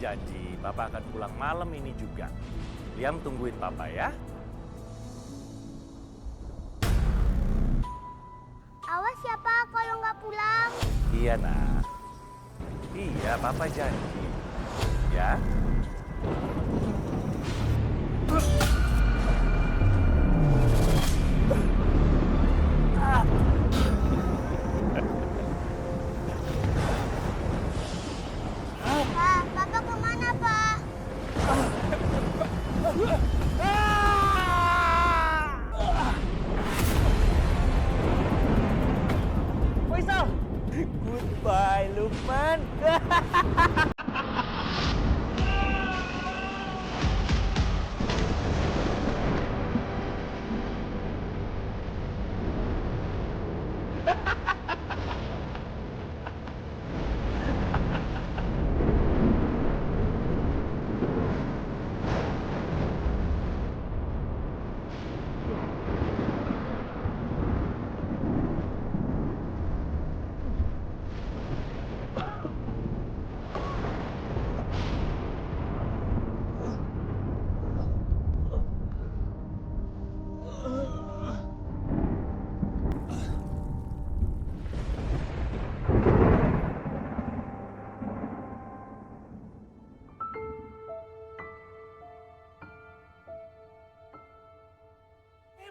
janji Papa akan pulang malam ini juga. Liam tungguin Papa ya. Awas ya Pak kalau nggak pulang. Iya nak. Iya Papa janji. Ya. Pak, Papa kemana Pak? Faisal. Goodbye Lukman.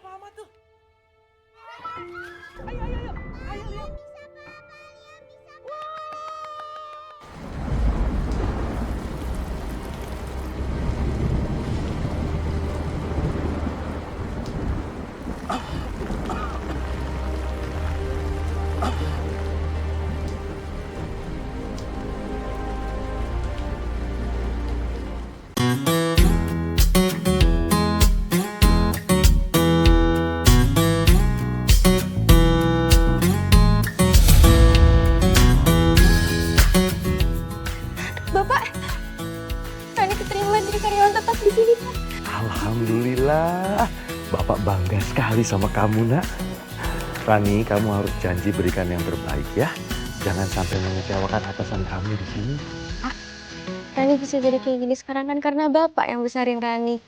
Mama tuh. Ayo Liam. Bapak, Rani keterima jadi karyawan tetap di sini, Pak. Alhamdulillah. Bapak bangga sekali sama kamu nak. Rani, kamu harus janji berikan yang terbaik ya. Jangan sampai mengecewakan atasan kamu di sini. Rani bisa jadi kayak gini sekarang kan karena Bapak yang besarin Rani.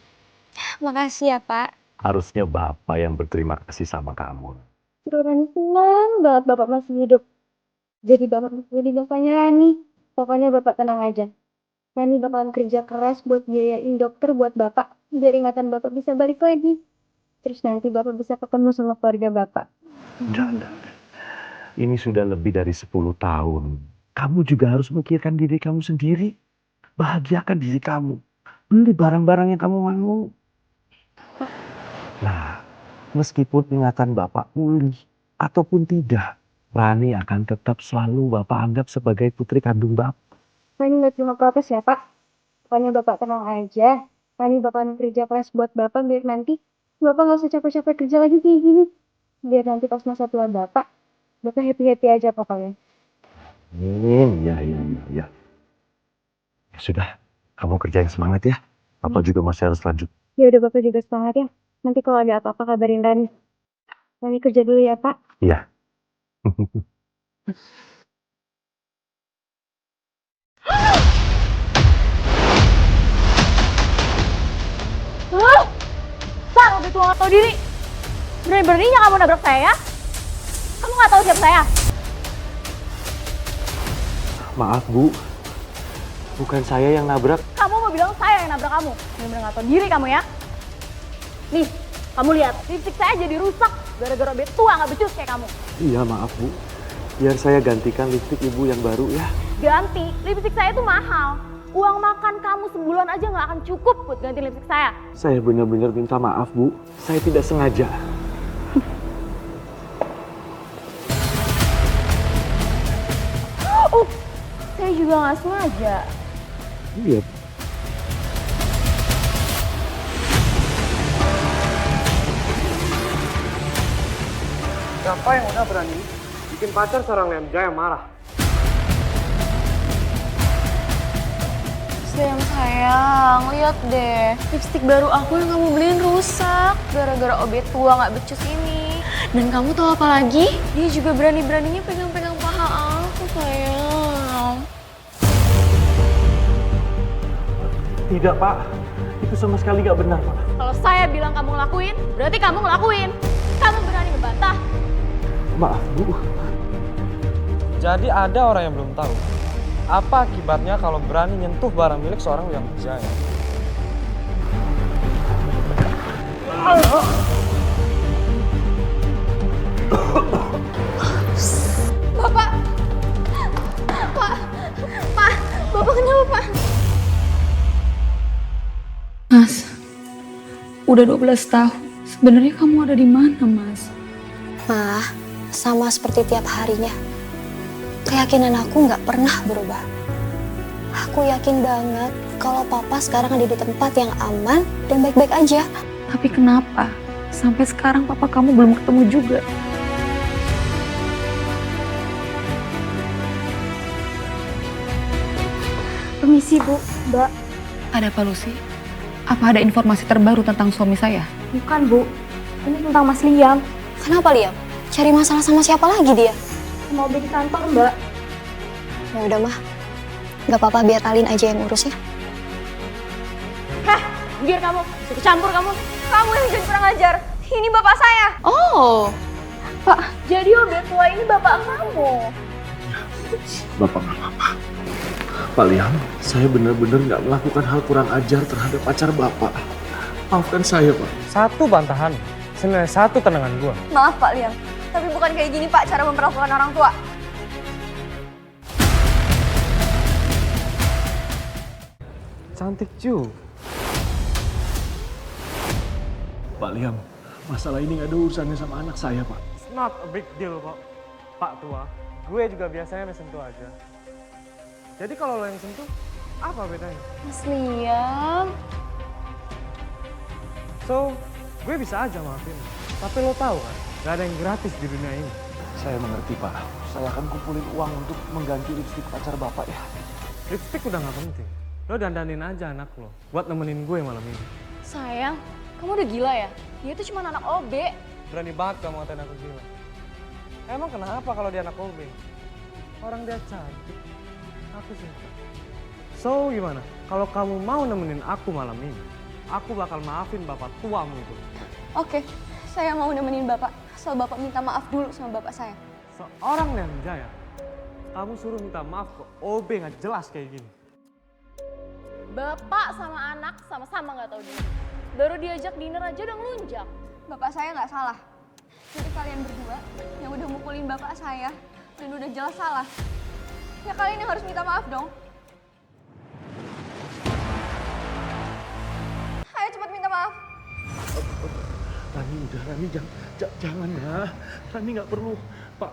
Makasih ya, Pak. Harusnya Bapak yang berterima kasih sama kamu. Bro, Rani senang banget Bapak masih hidup. Jadi Bapak masih jadi bapaknya Rani. Pokoknya Bapak tenang aja. Rani bakalan kerja keras buat biayain dokter buat Bapak. Biar ingatan Bapak bisa balik lagi. Terus nanti Bapak bisa ketemu sama keluarga Bapak. Udah. Ini sudah lebih dari 10 tahun. Kamu juga harus memikirkan diri kamu sendiri. Bahagiakan diri kamu. Beli barang-barang yang kamu mau. Nah, meskipun ingatan Bapak pulih ataupun tidak, Rani akan tetap selalu Bapak anggap sebagai putri kandung Bapak. Rani nggak cuma protes ya, Pak. Pokoknya Bapak tenang aja. Rani bakalan kerja keras buat Bapak biar nanti Bapak nggak usah capek-capek kerja lagi kayak gini. Biar nanti pas masa tua Bapak happy-happy aja pokoknya. Ya. Ya sudah, kamu kerja yang semangat ya. Papa juga masih harus lanjut. Ya udah Bapak juga semangat ya. Nanti kalau ada apa-apa kabarin Rani. Rani kerja dulu ya, Pak. Iya. Pak, udah tua nggak tahu diri. Berani-beraninya kamu nabrak saya? Kamu nggak tahu siapa saya? Maaf Bu, bukan saya yang nabrak. Kamu mau bilang saya yang nabrak kamu? Bener-bener nggak tahu diri kamu ya? Nih, kamu lihat, lipstick saya jadi rusak gara-gara obet tua nggak becus kayak kamu. Iya maaf Bu, biar saya gantikan lipstik Ibu yang baru ya. Ganti, lipstick saya itu mahal. Uang makan kamu sebulan aja nggak akan cukup buat ganti lipstick saya. Saya benar-benar minta maaf Bu, saya tidak sengaja. Saya juga nggak sengaja. Iya. Siapa yang udah berani bikin pacar seorang Lemja yang marah? Sayang, lihat deh. Lipstik baru aku yang kamu beliin rusak. Gara-gara obet tua nggak becus ini. Dan kamu tahu apa lagi? Dia juga berani-beraninya pegang-pegang paha aku, sayang. Tidak, Pak. Itu sama sekali nggak benar, Pak. Kalau saya bilang kamu ngelakuin, berarti kamu ngelakuin. Kamu berani membantah? Maaf, Bu. Jadi ada orang yang belum tahu apa akibatnya kalau berani nyentuh barang milik seorang yang Wijaya. Bapak! Pak! Pak! Bapak kenapa, Pak? Mas, udah 12 tahun. Sebenarnya kamu ada di mana, Mas? Ma, sama seperti tiap harinya. Keyakinan aku nggak pernah berubah. Aku yakin banget kalau papa sekarang ada di tempat yang aman dan baik-baik aja. Tapi kenapa? Sampai sekarang papa kamu belum ketemu juga. Permisi, Bu. Mbak. Ada apa, Lucy? Apa ada informasi terbaru tentang suami saya? Bukan, Bu. Ini tentang Mas Liam. Kenapa, Liam? Cari masalah sama siapa lagi dia? Mau di kantor, Mbak. Ya udah, mah. Nggak apa-apa, biar Alin aja yang urus ya. Hah? Minggir kamu! Bisa campur kamu! Kamu yang jadi kurang ajar! Ini bapak saya! Oh, Pak, jadi OB tua ini bapak kamu. Bapak nggak apa-apa. Pak Liam, saya benar-benar nggak melakukan hal kurang ajar terhadap pacar Bapak. Maafkan saya, Pak. Satu bantahan senilai 1 tendangan gua. Maaf Pak Liam, tapi bukan kayak gini Pak cara memperlakukan orang tua. Cantik Ju. Pak Liam, masalah ini nggak ada urusannya sama anak saya, Pak. It's not a big deal kok, Pak Tua. Gue juga biasanya sentuh aja. Jadi kalau lo yang sentuh, apa bedanya? Mas Liam. So, gue bisa aja maafin. Tapi lo tahu kan, gak ada yang gratis di dunia ini. Saya mengerti, Pak. Saya akan kumpulin uang untuk mengganti lipstik pacar Bapak ya. Lipstick udah gak penting. Lo dandanin aja anak lo buat nemenin gue malam ini. Sayang, kamu udah gila ya? Dia tuh cuma anak OB. Berani banget kamu ngatain aku gila. Emang kenapa kalau dia anak OB? Orang dia cantik. Aku suka. So gimana? Kalau kamu mau nemenin aku malam ini, aku bakal maafin bapak tuamu itu. Oke, saya mau nemenin bapak. Asal bapak minta maaf dulu sama bapak saya. Seorang Liam Jaya, kamu suruh minta maaf ke OB nggak jelas kayak gini. Bapak sama anak sama-sama nggak tahu diri. Baru diajak dinner aja udah ngelunjak. Bapak saya nggak salah. Jadi kalian berdua yang udah mukulin bapak saya dan udah jelas salah. Ya kalian yang harus minta maaf dong. Ayo cepat minta maaf. Rani udah, Rani jangan ya. Rani nggak perlu. Pak,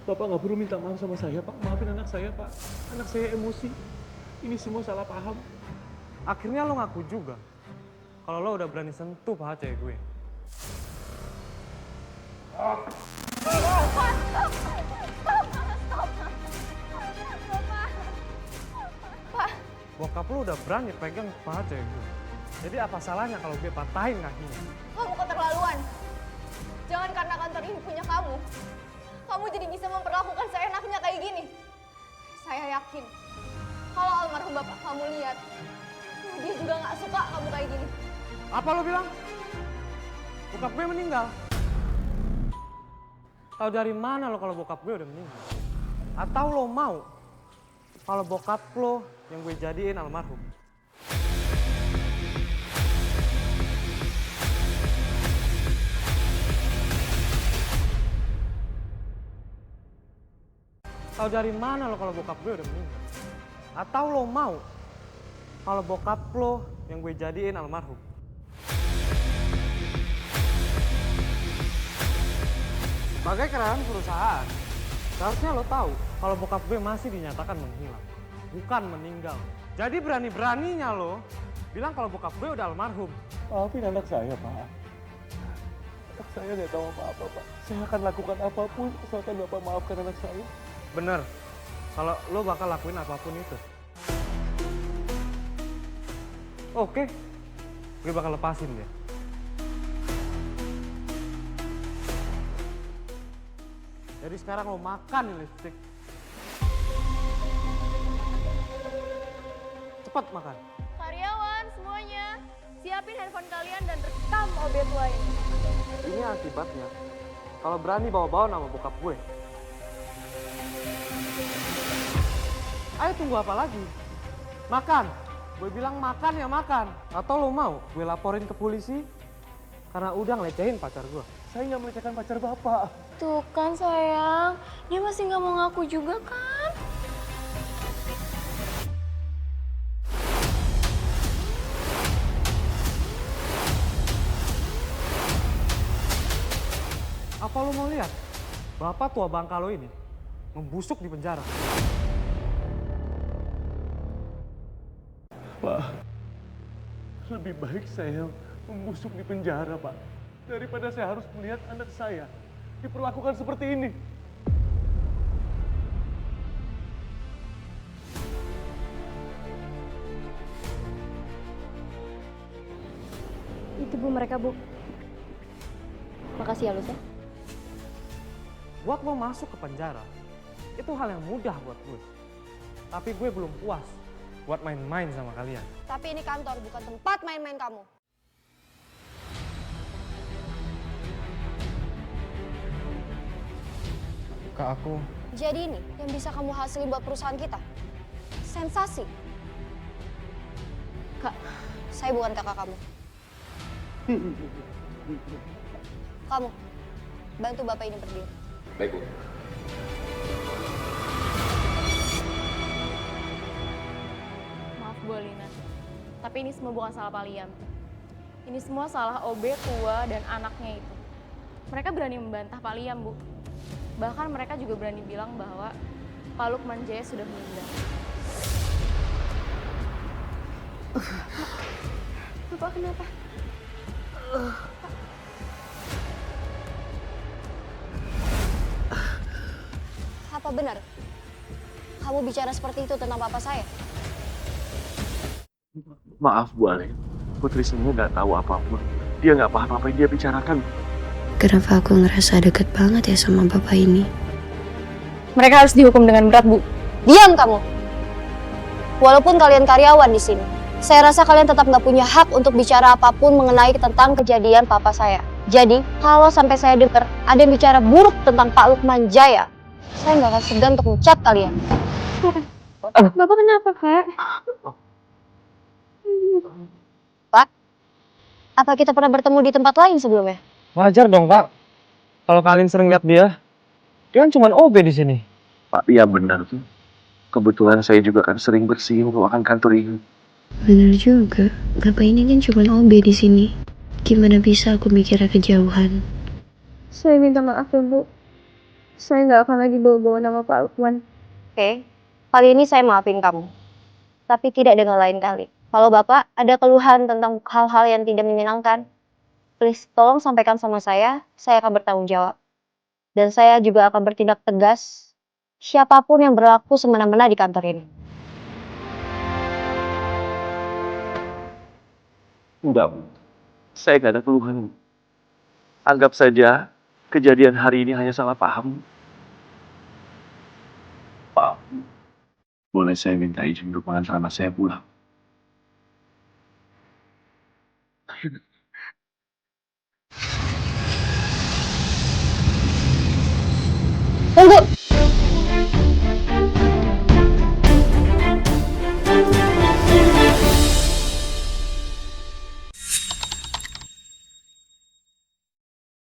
Bapak nggak perlu minta maaf sama saya, Pak. Maafin anak saya, Pak. Anak saya emosi. Ini semua salah paham. Akhirnya lo ngaku juga kalau lo udah berani sentuh paha cewek gue. Bokap lo udah berani pegang paha cewek gue. Jadi apa salahnya kalau gue patahin kakinya? Kamu keterlaluan. Jangan karena kantor ini punya kamu. Kamu jadi bisa memperlakukan seenaknya kayak gini. Saya yakin kalau almarhum bapak kamu lihat, dia juga nggak suka kamu kayak gini. Apa lo bilang? Bokap gue meninggal. Tahu dari mana lo kalau bokap gue udah meninggal? Atau lo mau kalau bokap lo yang gue jadiin almarhum? Tahu dari mana lo kalau bokap gue udah meninggal? Atau lo mau kalau bokap lo yang gue jadiin almarhum? Sebagai karyawan perusahaan, seharusnya lo tahu kalau bokap gue masih dinyatakan menghilang, bukan meninggal. Jadi berani-beraninya lo bilang kalau bokap gue udah almarhum. Maafin anak saya, Pak. Anak saya nggak tahu apa-apa, Pak. Saya akan lakukan apapun asalkan Bapak maafkan anak saya. Bener, kalau lo bakal lakuin apapun itu. Oke, gue bakal lepasin dia. Jadi sekarang lo makan nih lipstick. Cepat makan. Karyawan, telepon kalian dan rekam OB tua ini. Ini akibatnya kalau berani bawa-bawa nama bokap gue. Ayo tunggu apa lagi? Makan. Gue bilang makan ya makan. Atau lo mau gue laporin ke polisi karena udah ngelecehin pacar gue. Saya nggak melecehkan pacar Bapak. Tuh kan sayang, dia masih nggak mau ngaku juga kan? Apa lo mau lihat? Bapak tua bangka lo ini membusuk di penjara. Pak, lebih baik saya membusuk di penjara, Pak. Daripada saya harus melihat anak saya diperlakukan seperti ini. Itu Bu mereka, Bu. Makasih ya, Lus ya. Buat lo masuk ke penjara, itu hal yang mudah buat gue. Tapi gue belum puas buat main-main sama kalian. Tapi ini kantor, bukan tempat main-main kamu. Kak, aku... Jadi ini yang bisa kamu hasilin buat perusahaan kita? Sensasi. Kak, saya bukan kakak kamu. Kamu, bantu bapak ini berdiri. Baik, Bu. Maaf Bu Alina, tapi ini semua bukan salah Pak Liam. Ini semua salah OB tua dan anaknya itu. Mereka berani membantah Pak Liam, Bu. Bahkan mereka juga berani bilang bahwa Pak Lukman Jaya sudah meninggal. Bapak kenapa? Apa benar? Kamu bicara seperti itu tentang bapak saya? Maaf, Bu Ale. Putri semua nggak tahu apa-apa. Dia nggak paham apa yang dia bicarakan. Kenapa aku ngerasa deket banget ya sama bapak ini? Mereka harus dihukum dengan berat, Bu. Diam kamu! Walaupun kalian karyawan di sini, saya rasa kalian tetap nggak punya hak untuk bicara apapun mengenai tentang kejadian papa saya. Jadi, kalau sampai saya dengar ada yang bicara buruk tentang Pak Lukman Jaya, saya nggak akan segan untuk mencat kalian. Bapak kenapa, Kak? Pak, apa kita pernah bertemu di tempat lain sebelumnya? Wajar dong, Pak. Kalau kalian sering lihat dia kan cuma OB di sini. Pak, iya benar tuh. Kebetulan saya juga kan sering bersihin ruangan kantor ini. Bener juga, bapak ini kan cuma OB di sini. Gimana bisa aku mikirnya kejauhan? Saya minta maaf ya, Bu. Saya nggak akan lagi bawa-bawa nama Pak Lukman. Oke, kali ini saya maafin kamu. Tapi tidak dengan lain kali. Kalau Bapak ada keluhan tentang hal-hal yang tidak menyenangkan, please tolong sampaikan sama saya akan bertanggung jawab. Dan saya juga akan bertindak tegas siapapun yang berlaku semena-mena di kantor ini. Enggak, Bu. Saya nggak ada keluhan. Anggap saja kejadian hari ini hanya salah paham. Pak, boleh saya minta izin untuk mengantar anak saya pulang?